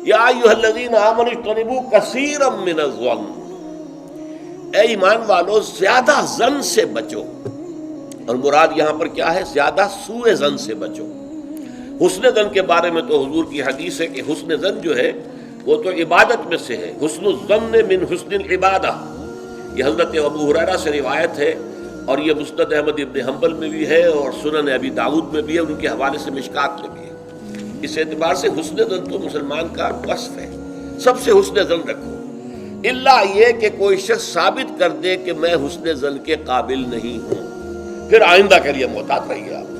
یا ایھا الذین آمنوا اجتنبوا کثیرا من الظن، اے ایمان والو زیادہ ظن سے بچو، اور مراد یہاں پر کیا ہے؟ زیادہ سوء ظن سے بچو۔ حسن ظن کے بارے میں تو حضور کی حدیث ہے کہ حسن ظن جو ہے وہ تو عبادت میں سے ہے، حسن الظن من حسن العبادہ، یہ حضرت ابو ہریرہ سے روایت ہے، اور یہ مسند احمد ابن حنبل میں بھی ہے اور سنن ابی داؤد میں بھی ہے، ان کے حوالے سے مشکات میں بھی ہے۔ اس اعتبار سے حسن ظن تو مسلمان کا وصف ہے، سب سے حسن ظن رکھو، الا یہ کہ کوئی شخص ثابت کر دے کہ میں حسن ظن کے قابل نہیں ہوں، پھر آئندہ کے لیے محتاط رہیے آپ۔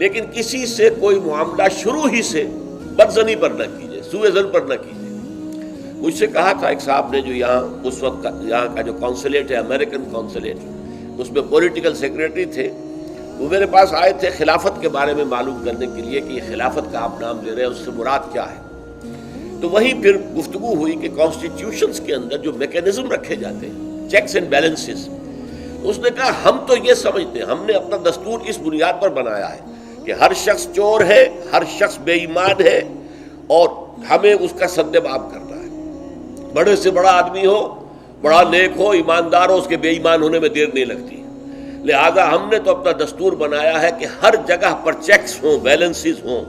لیکن کسی سے کوئی معاملہ شروع ہی سے بدظنی پر نہ کیجیے، سوء ظن پر نہ کیجیے۔ مجھ سے کہا تھا ایک صاحب نے جو یہاں اس وقت یہاں کا جو کونسلیٹ ہے، امریکن کونسلیٹ، اس میں پولیٹیکل سیکریٹری تھے، وہ میرے پاس آئے تھے خلافت کے بارے میں معلوم کرنے کے لیے کہ یہ خلافت کا آپ نام لے رہے ہیں، اس سے مراد کیا ہے۔ تو وہیں پھر گفتگو ہوئی کہ کانسٹیٹیوشنز کے اندر جو میکینزم رکھے جاتے ہیں، چیکس اینڈ بیلنسز، اس نے کہا ہم تو یہ سمجھتے ہیں، ہم نے اپنا دستور اس بنیاد پر بنایا ہے کہ ہر شخص چور ہے، ہر شخص بے ایمان ہے، اور ہمیں اس کا سدباب کرنا ہے۔ بڑے سے بڑا آدمی ہو، بڑا نیک ہو، ایماندار ہو، اس کے بے ایمان ہونے میں دیر نہیں لگتی۔ لہذا ہم نے تو اپنا دستور بنایا ہے کہ ہر جگہ پر چیکس ہوں، بیلنسز ہوں،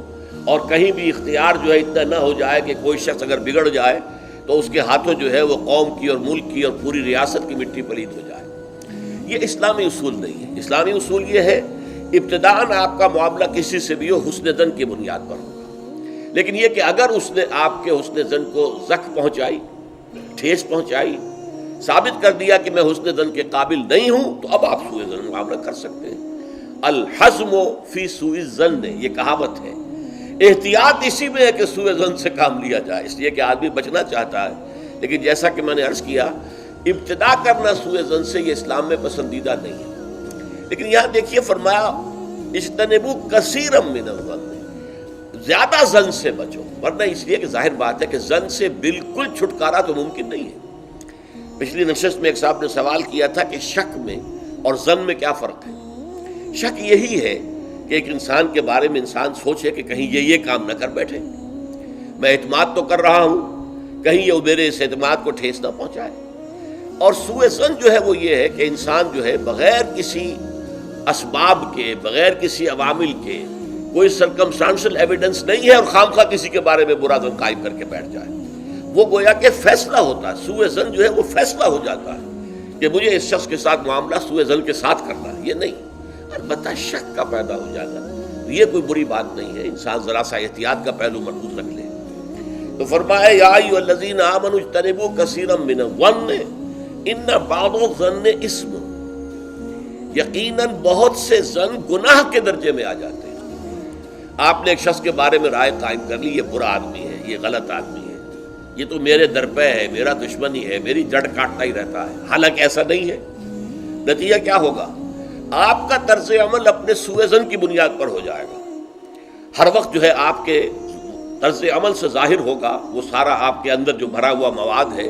اور کہیں بھی اختیار جو ہے اتنا نہ ہو جائے کہ کوئی شخص اگر بگڑ جائے تو اس کے ہاتھوں جو ہے وہ قوم کی اور ملک کی اور پوری ریاست کی مٹی پلید ہو جائے۔ یہ اسلامی اصول نہیں ہے۔ اسلامی اصول یہ ہے ابتداءً آپ کا معاملہ کسی سے بھی ہو حسن ظن کی بنیاد پر ہوگا، لیکن یہ کہ اگر اس نے آپ کے حسن ظن کو زخم پہنچائی، ٹھیس پہنچائی، ثابت کر دیا کہ میں حسن ظن کے قابل نہیں ہوں، تو اب آپ سوء ظن معاملہ کر سکتے ہیں۔ الحزم فی سوء الظن، یہ کہاوت ہے۔ احتیاط اسی میں ہے کہ سوء ظن سے کام لیا جائے، اس لیے کہ آدمی بچنا چاہتا ہے، لیکن جیسا کہ میں نے عرض کیا ابتدا کرنا سوء ظن سے یہ اسلام میں پسندیدہ نہیں ہے۔ لیکن یہاں دیکھیے فرمایا اجتنبوا کثیرا من الظن، زیادہ ظن سے بچو، ورنہ اس لیے کہ ظاہر بات ہے کہ ظن سے بالکل چھٹکارا تو ممکن نہیں ہے۔ پچھلی نشست میں ایک صاحب نے سوال کیا تھا کہ شک میں اور ظن میں کیا فرق ہے؟ شک یہی ہے کہ ایک انسان کے بارے میں انسان سوچے کہ کہیں یہ کام نہ کر بیٹھے، میں اعتماد تو کر رہا ہوں، کہیں یہ میرے اس اعتماد کو ٹھیس نہ پہنچائے۔ اور سوء ظن جو ہے وہ یہ ہے کہ انسان جو ہے بغیر کسی اسباب کے، بغیر کسی عوامل کے، کوئی سرکمسٹانشل ایویڈنس نہیں ہے اور خامخواہ کسی کے بارے میں برا ظن قائم کر کے بیٹھ جائے۔ وہ گویا کہ فیصلہ ہوتا ہے، سوء ظن جو ہے وہ فیصلہ ہو جاتا ہے کہ مجھے اس شخص کے ساتھ معاملہ سوء ظن کے ساتھ کرنا ہے، یہ نہیں۔ البتہ شک کا پیدا ہو جانا یہ کوئی بری بات نہیں ہے، انسان ذرا سا احتیاط کا پہلو مربوط رکھ لے۔ تو فرمایا یا ایھا الذین آمنوا اجتنبوا کثیرا من الظن ان بعض الظن اثم، یقیناً بہت سے ظن گناہ کے درجے میں آ جاتے ہیں۔ آپ نے ایک شخص کے بارے میں رائے قائم کر لی، یہ برا آدمی ہے، یہ غلط آدمی ہے، یہ تو میرے درپے ہے، میرا دشمن ہی ہے، میری جڑ کاٹتا ہی رہتا ہے، حالانکہ ایسا نہیں ہے۔ نتیجہ کیا ہوگا؟ آپ کا طرز عمل اپنے سوء ظن کی بنیاد پر ہو جائے گا۔ ہر وقت جو ہے آپ کے طرز عمل سے ظاہر ہوگا وہ سارا آپ کے اندر جو بھرا ہوا مواد ہے،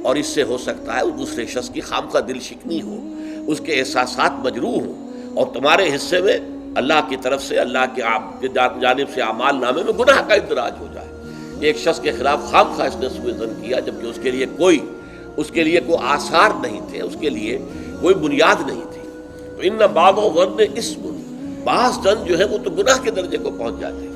اور اس سے ہو سکتا ہے دوسرے شخص کی خامخواہ دل شکنی ہو، اس کے احساسات مجروح ہوں، اور تمہارے حصے میں اللہ کی طرف سے، اللہ کی جانب سے اعمال نامے میں گناہ کا اندراج ہو جائے۔ ایک شخص کے خلاف خامخواہ اس نے سوء ظن کیا، جبکہ اس کے لیے کوئی آثار نہیں تھے، اس کے لیے کوئی بنیاد نہیں تھی۔ تو ان بعض الظن اثم، بعض ظن جو ہے وہ تو گناہ کے درجے کو پہنچ جاتے ہیں۔